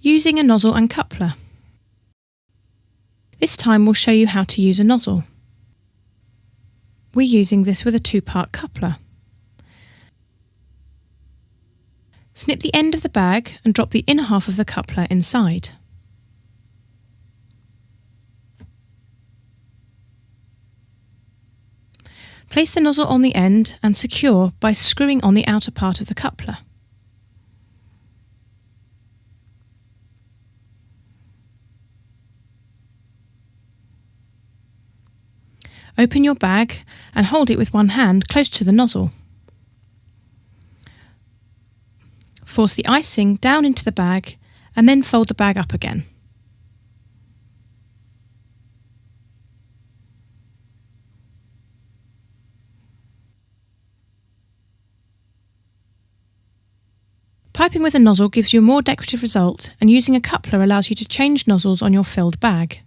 Using a nozzle and coupler. This time we'll show you how to use a nozzle. We're using this with a 2-part coupler. Snip the end of the bag and drop the inner half of the coupler inside. Place the nozzle on the end and secure by screwing on the outer part of the coupler. Open your bag and hold it with one hand close to the nozzle. Force the icing down into the bag and then fold the bag up again. Piping with a nozzle gives you a more decorative result, and using a coupler allows you to change nozzles on your filled bag.